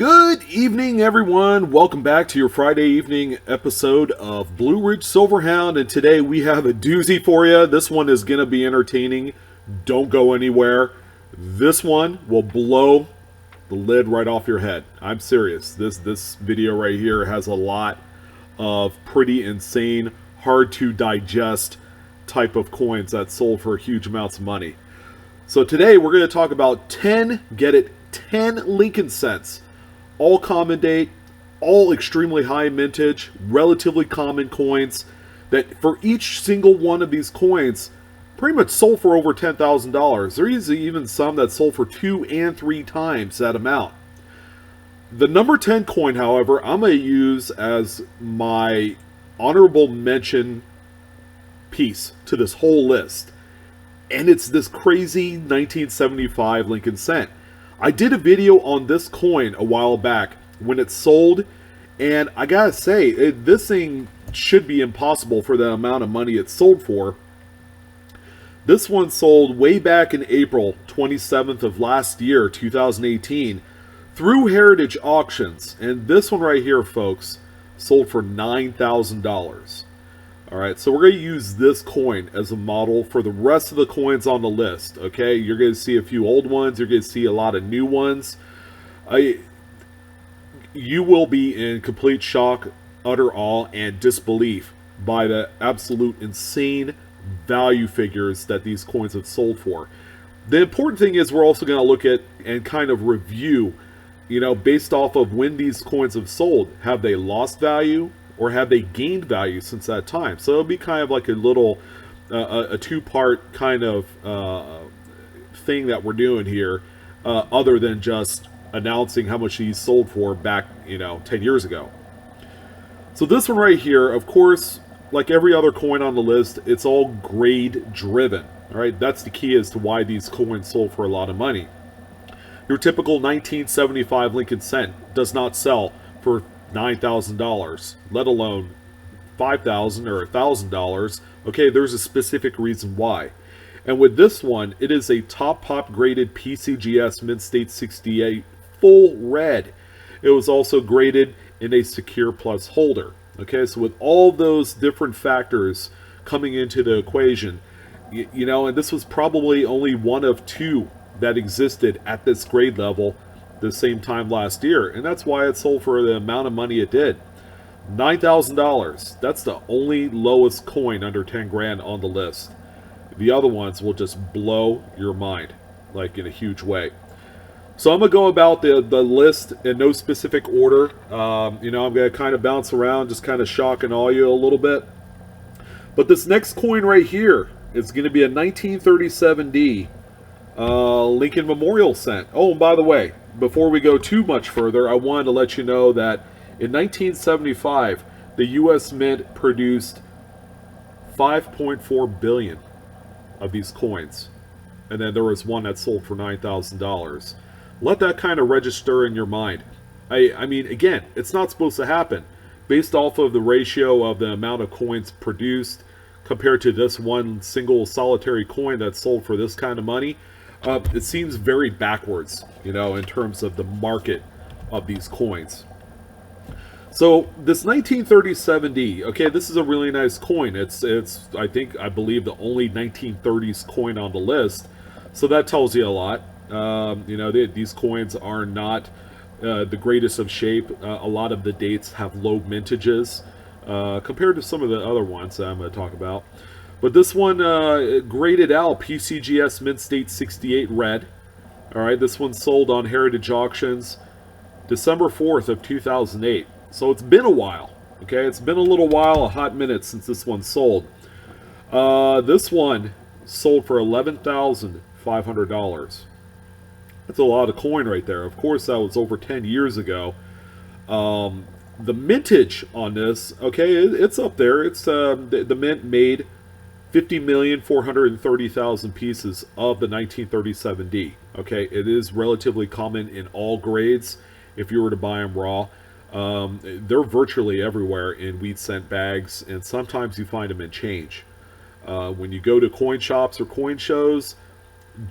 Good evening, everyone. Welcome back to your Friday evening episode of Blue Ridge Silverhound. And today we have a doozy for you. This one is going to be entertaining. Don't go anywhere. This one will blow the lid right off your head. I'm serious. This video right here has a lot of pretty insane, hard to digest type of coins that sold for huge amounts of money. So today we're going to talk about 10, get it, 10 Lincoln cents. All common date, all extremely high mintage, relatively common coins that for each single one of these coins pretty much sold for over $10,000. There is even some that sold for 2 and 3 times that amount. The number 10 coin, however, I'm going to use as my honorable mention piece to this whole list. And it's this crazy 1975 Lincoln cent. I did a video on this coin a while back when it sold, and I gotta say, this thing should be impossible for the amount of money it sold for. This one sold way back in April 27th of last year, 2018, through Heritage Auctions. And this one right here, folks, sold for $9,000. Alright, so we're going to use this coin as a model for the rest of the coins on the list, okay? You're going to see a few old ones, you're going to see a lot of new ones. You will be in complete shock, utter awe, and disbelief by the absolute insane value figures that these coins have sold for. The important thing is we're also going to look at and kind of review, based off of when these coins have sold. Have they lost value? Or have they gained value since that time? So it'll be kind of like a little, a two-part kind of thing that we're doing here, other than just announcing how much these sold for back, 10 years ago. So this one right here, of course, like every other coin on the list, it's all grade driven. All right, that's the key as to why these coins sold for a lot of money. Your typical 1975 Lincoln cent does not sell for $9,000, let alone $5,000 or $1,000. Okay, there's a specific reason why. And with this one, it is a top pop graded PCGS Mint State 68 full red. It was also graded in a Secure Plus holder. Okay, so with all those different factors coming into the equation, and this was probably only one of 2 that existed at this grade level the same time last year, and that's why it sold for the amount of money it did. $9,000. That's the only lowest coin under 10 grand on the list. The other ones will just blow your mind, like in a huge way. So I'm going to go about the list in no specific order. I'm going to kind of bounce around, just kind of shock and awe you a little bit. But this next coin right here is going to be a 1937D Lincoln Memorial cent. Oh, and by the way, before we go too much further, I wanted to let you know that in 1975, the U.S. Mint produced 5.4 billion of these coins. And then there was one that sold for $9,000. Let that kind of register in your mind. I mean, again, it's not supposed to happen. Based off of the ratio of the amount of coins produced compared to this one single solitary coin that sold for this kind of money, it seems very backwards, in terms of the market of these coins. So this 1937D, okay, this is a really nice coin. It's I believe the only 1930s coin on the list. So that tells you a lot. These coins are not the greatest of shape. A lot of the dates have low mintages compared to some of the other ones that I'm going to talk about. But this one graded out PCGS Mint State 68 red. All right, this one sold on Heritage Auctions December 4th of 2008. So it's been a while. Okay, it's been a little while, a hot minute since this one sold. This one sold for $11,500. That's a lot of coin right there. Of course, that was over 10 years ago. The mintage on this, okay, it's up there. It's the mint made 50,430,000 pieces of the 1937D. Okay, it is relatively common in all grades if you were to buy them raw. They're virtually everywhere in wheat cent bags, and sometimes you find them in change. When you go to coin shops or coin shows,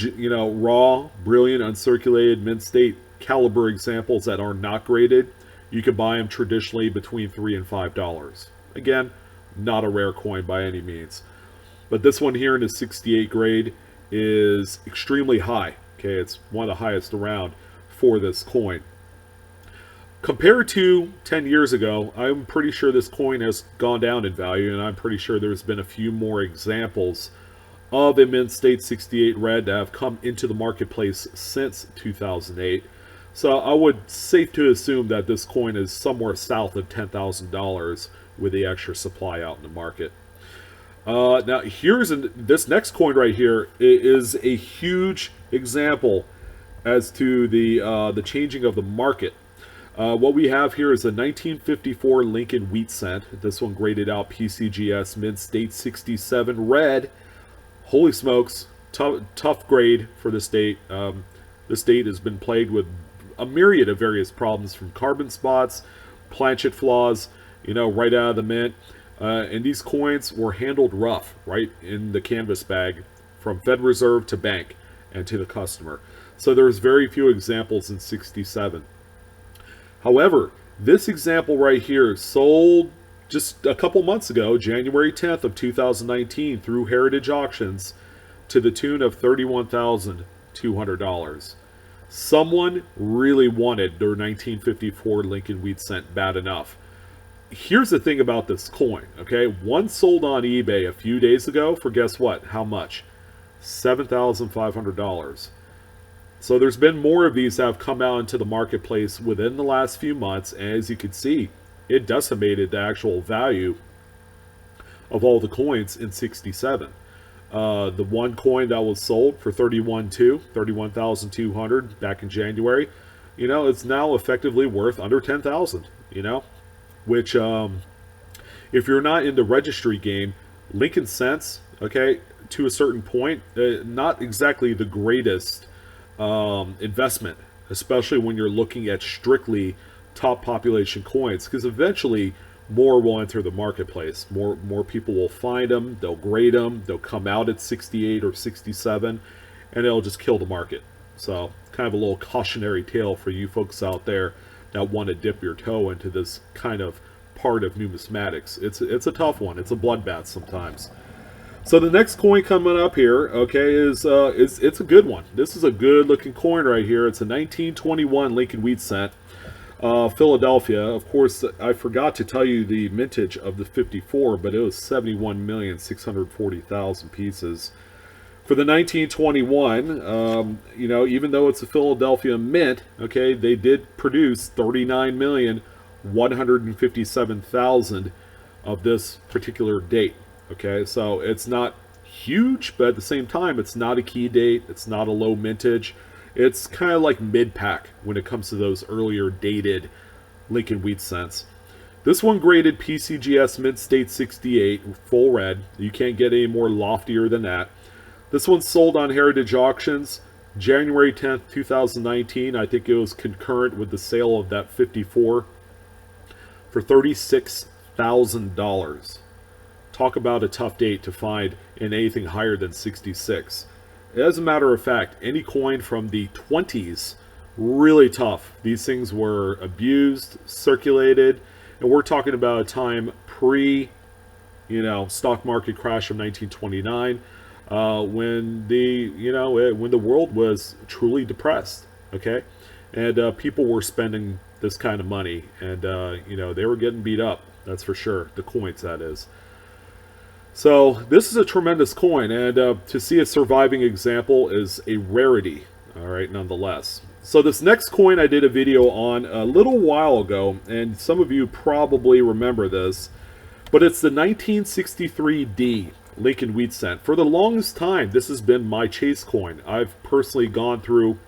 raw, brilliant, uncirculated mint state caliber examples that are not graded, you can buy them traditionally between $3 and $5. Again, not a rare coin by any means. But this one here in the 68 grade is extremely high. Okay, it's one of the highest around for this coin. Compared to 10 years ago, I'm pretty sure this coin has gone down in value, and I'm pretty sure there's been a few more examples of a Mint State 68 red that have come into the marketplace since 2008. So I would safe to assume that this coin is somewhere south of $10,000 with the extra supply out in the market. Now this next coin right here is a huge example as to the changing of the market. What we have here is a 1954 Lincoln wheat cent. This one graded out PCGS Mint State 67 red. Holy smokes, tough grade for the state. The state has been plagued with a myriad of various problems, from carbon spots, planchet flaws, right out of the mint. And these coins were handled rough, right in the canvas bag, from Fed Reserve to bank and to the customer. So there's very few examples in 67. However, this example right here sold just a couple months ago, January 10th of 2019, through Heritage Auctions to the tune of $31,200. Someone really wanted their 1954 Lincoln wheat cent bad enough. Here's the thing about this coin, okay? One sold on eBay a few days ago for, guess what? How much? $7,500. So there's been more of these that have come out into the marketplace within the last few months, and as you can see, it decimated the actual value of all the coins in 67. The one coin that was sold for $31,200 back in January, it's now effectively worth under $10,000, which, if you're not in the registry game, Lincoln cents, okay, to a certain point, not exactly the greatest investment, especially when you're looking at strictly top population coins, because eventually more will enter the marketplace. More people will find them, they'll grade them, they'll come out at 68 or 67, and it'll just kill the market. So kind of a little cautionary tale for you folks out there that want to dip your toe into this kind of part of numismatics. It's a tough one. It's a bloodbath sometimes. So the next coin coming up here, okay, is it's a good one. This is a good looking coin right here. It's a 1921 Lincoln wheat cent, Philadelphia. Of course, I forgot to tell you the mintage of the 54, but it was 71,640,000 pieces. For the 1921, even though it's a Philadelphia mint, okay, they did produce 39,157,000 of this particular date. Okay, so it's not huge, but at the same time, it's not a key date. It's not a low mintage. It's kind of like mid-pack when it comes to those earlier dated Lincoln wheat cents. This one graded PCGS Mint State 68, full red. You can't get any more loftier than that. This one sold on Heritage Auctions January 10th, 2019. I think it was concurrent with the sale of that 54 for $36,000. Talk about a tough date to find in anything higher than 66. As a matter of fact, any coin from the 20s, really tough. These things were abused, circulated, and we're talking about a time pre, stock market crash of 1929, when the world was truly depressed. Okay, and people were spending this kind of money, and they were getting beat up. That's for sure. The coins, that is. So this is a tremendous coin, and to see a surviving example is a rarity, all right, nonetheless. So this next coin I did a video on a little while ago, and some of you probably remember this, but it's the 1963D Lincoln wheat cent. For the longest time, this has been my chase coin. I've personally gone through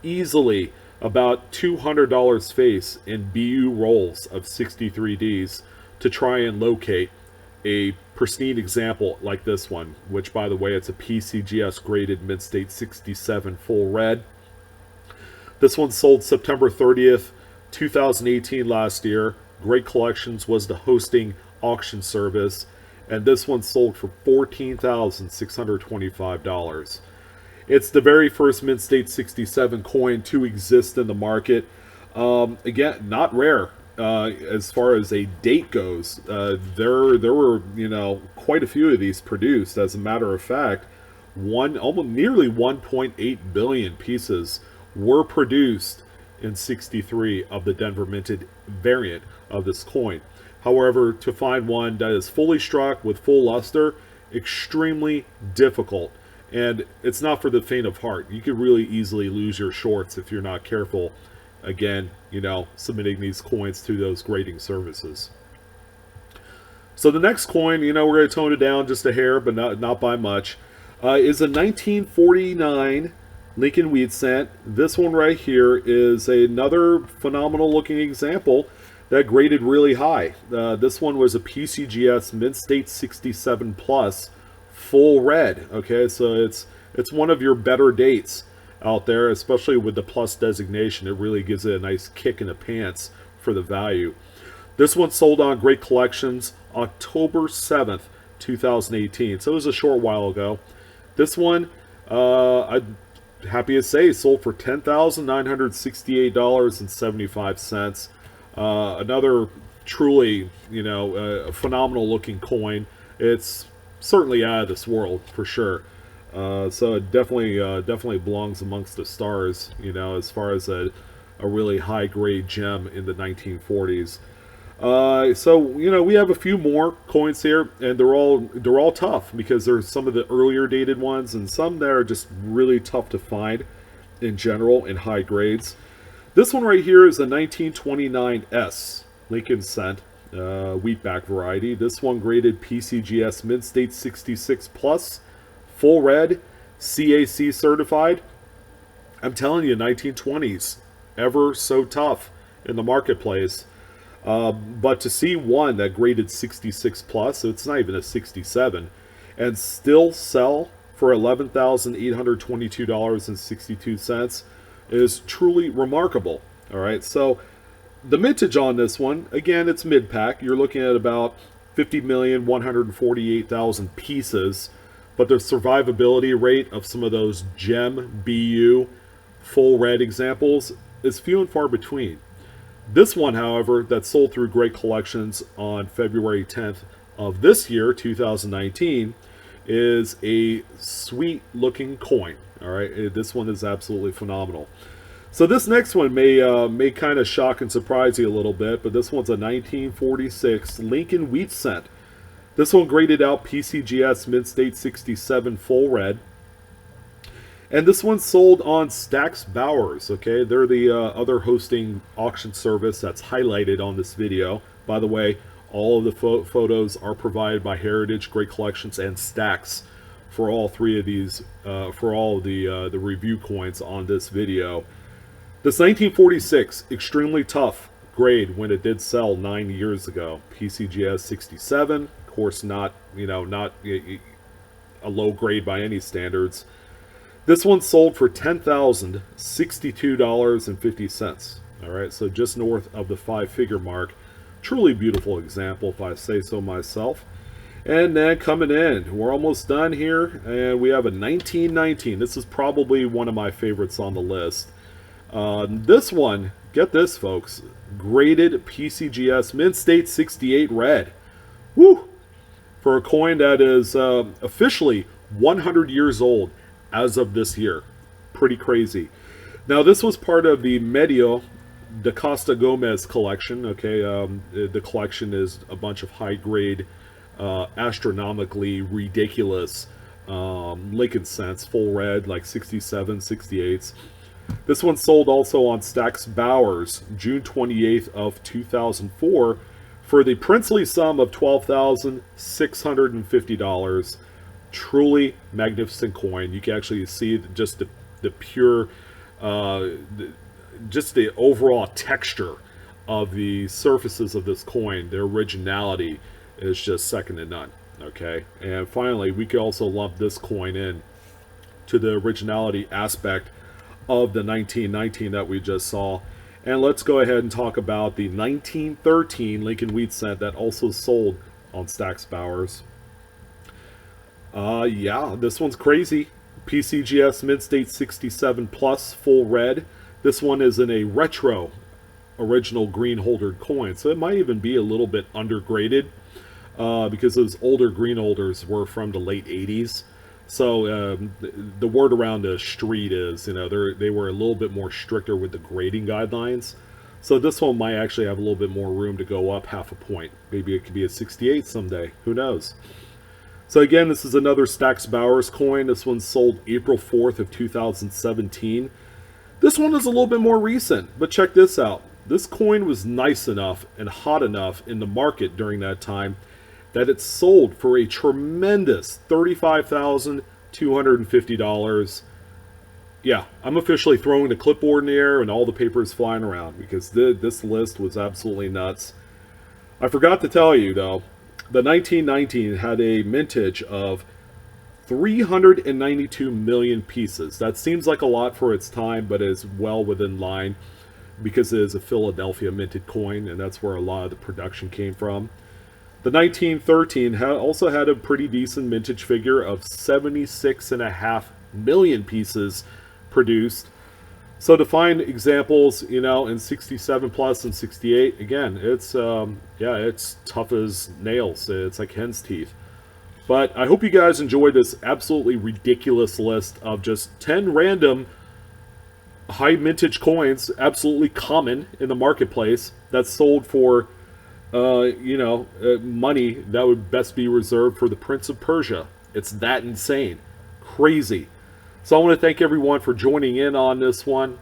easily about $200 face in BU rolls of 63Ds to try and locate a pristine example like this one, which, by the way, it's a PCGS graded Mint State 67 full red. This one sold September 30th, 2018 last year. Great Collections was the hosting auction service, and this one sold for $14,625. It's the very first Mint State 67 coin to exist in the market. Again, not rare as far as a date goes. There were quite a few of these produced. As a matter of fact, almost nearly 1.8 billion pieces were produced in 63 of the Denver minted variant of this coin. However, to find one that is fully struck with full luster, extremely difficult. And it's not for the faint of heart. You could really easily lose your shorts if you're not careful. Again, submitting these coins to those grading services. So the next coin, we're going to tone it down just a hair, but not by much, is a 1949 Lincoln Wheat Cent. This one right here is another phenomenal looking example that graded really high. This one was a PCGS Mint State 67 Plus full red. Okay, so it's one of your better dates out there, especially with the plus designation. It really gives it a nice kick in the pants for the value. This one sold on Great Collections October 7th, 2018. So it was a short while ago. This one, I'm happy to say, sold for $10,968.75. Another truly, a phenomenal looking coin. It's certainly out of this world for sure. So it definitely belongs amongst the stars, as far as a really high grade gem in the 1940s. So we have a few more coins here, and they're all tough because there's some of the earlier dated ones and some that are just really tough to find in general in high grades. This one right here is a 1929S Lincoln Cent wheatback variety. This one graded PCGS Mint State 66 Plus, full red, CAC certified. I'm telling you, 1920s, ever so tough in the marketplace. But to see one that graded 66 plus, so it's not even a 67, and still sell for $11,822.62 is truly remarkable. All right, so the mintage on this one, again, it's mid-pack. You're looking at about 50,148,000 pieces, but the survivability rate of some of those gem BU full red examples is few and far between. This one, however, that sold through Great Collections on February 10th of this year, 2019, is a sweet looking coin. All right, this one is absolutely phenomenal. So this next one may kind of shock and surprise you a little bit, but this one's a 1946 Lincoln Wheat Cent. This one graded out PCGS Mint State 67 full red. And this one sold on Stax Bowers, okay? They're the other hosting auction service that's highlighted on this video. By the way, all of the photos are provided by Heritage, Great Collections, and Stax for all three of these, for all of the review coins on this video. This 1946, extremely tough grade when it did sell 9 years ago. PCGS 67, of course not a low grade by any standards. This one sold for $10,062.50. All right, so just north of the 5-figure mark. Truly beautiful example, if I say so myself. And then coming in, we're almost done here, and we have a 1919. This is probably one of my favorites on the list. This one, get this, folks, graded PCGS Mint State 68 red. Woo! For a coin that is officially 100 years old as of this year. Pretty crazy. Now, this was part of the Medio da Costa Gomez collection. Okay, the collection is a bunch of high-grade, astronomically ridiculous Lincoln Cents, full red, like 67, 68s. This one sold also on Stax Bowers, June 28th of 2004, for the princely sum of $12,650. Truly magnificent coin. You can actually see just the pure, just the overall texture of the surfaces of this coin. Their originality is just second to none. Okay, and finally, we could also lump this coin in to the originality aspect of the 1919 that we just saw. And let's go ahead and talk about the 1913 Lincoln Wheat Cent that also sold on Stax Bowers. Yeah, this one's crazy, PCGS Mint State 67 Plus Full Red. This one is in a retro original green holdered coin, so it might even be a little bit undergraded because those older green holders were from the late 80s. So the word around the street is, they were a little bit more stricter with the grading guidelines. So this one might actually have a little bit more room to go up half a point. Maybe it could be a 68 someday. Who knows? So again, this is another Stax Bowers coin. This one sold April 4th of 2017. This one is a little bit more recent, but check this out. This coin was nice enough and hot enough in the market during that time that it sold for a tremendous $35,250. Yeah, I'm officially throwing the clipboard in the air and all the papers flying around because this list was absolutely nuts. I forgot to tell you, though, the 1919 had a mintage of 392 million pieces. That seems like a lot for its time, but is well within line because it is a Philadelphia minted coin, and that's where a lot of the production came from. The 1913 also had a pretty decent mintage figure of 76.5 million pieces produced. So to find examples, in 67 plus and 68, again, it's it's tough as nails. It's like hen's teeth. But I hope you guys enjoyed this absolutely ridiculous list of just 10 random high mintage coins, absolutely common in the marketplace, that sold for money that would best be reserved for the Prince of Persia. It's that insane. Crazy. So I want to thank everyone for joining in on this one.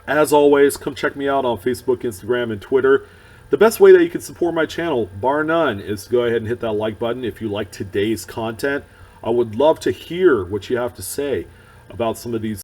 As always, come check me out on Facebook, Instagram, and Twitter. The best way that you can support my channel, bar none, is to go ahead and hit that like button if you like today's content. I would love to hear what you have to say about some of these